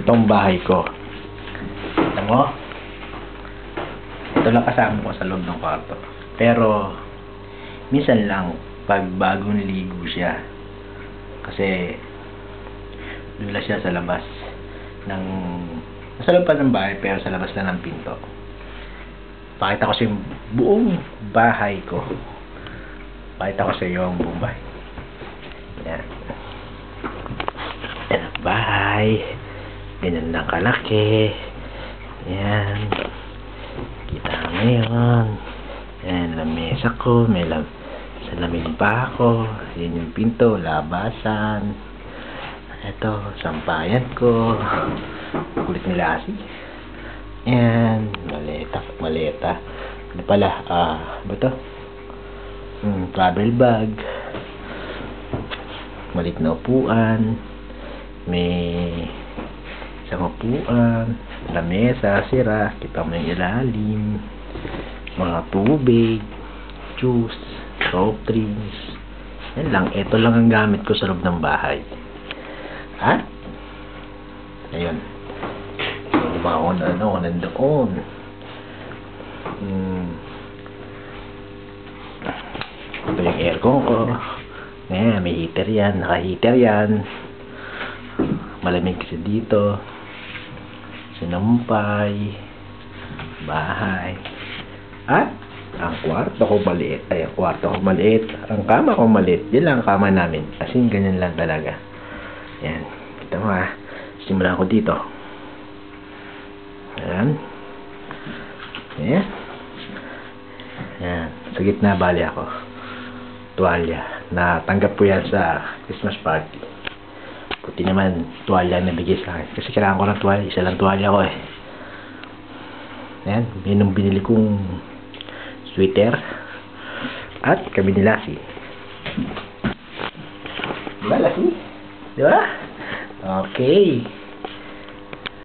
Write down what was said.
Itong bahay ko. Ito mo? Ito lang kasama ko sa loob ng kwarto. Pero, minsan lang, pag bagong niligo siya. Kasi, dula siya sa labas ng, nasa loob pa ng bahay, pero sa labas lang ng pinto. Pakita ko sa yung buong bahay ko. Pakita ko sa iyo ang buong bahay. Yan. Yan ang bahay. Ganyan lang kalaki. Yan. Kita mo yun. Yan, lamesa ko. May salamin pa ako. Yan yung pinto. Labasan. Ito, sampayan ko. Kulit nila kasi. Yan. Maleta. Ano pala? Ba ito? Travel bag. Malit na upuan. May isang upuan. Lamesa, sira. Kita mo yung ilalim. Mga tubig. Juice. Soft drinks. Yan lang. Ito lang ang gamit ko sa loob ng bahay. Ha? Ayun. Bawon nandoon. Ito yung aircon ko. Ngayon, may heater yan. Naka-heater yan. Malamig kasi dito. Sinampay. Bahay. At, ang kwarto ko maliit. Ay, ang kwarto ko maliit. Ang kama ko maliit. Yan lang ang kama namin. Kasi ganyan lang talaga. Yan. Kita mo ha. Simulan ko dito. Ayan. Ayan. Ayan. Sa gitna bali ako. Tuwalya. Natanggap ko yan sa Christmas party. Puti naman tuwalya na bigay sa akin. Kasi kailangan ko ng tuwalya. Isa lang tuwalya ko eh. Ayan. Yun yung binili kong sweater. At kami ni Lassie. Diba Lassie? Diba? Okay.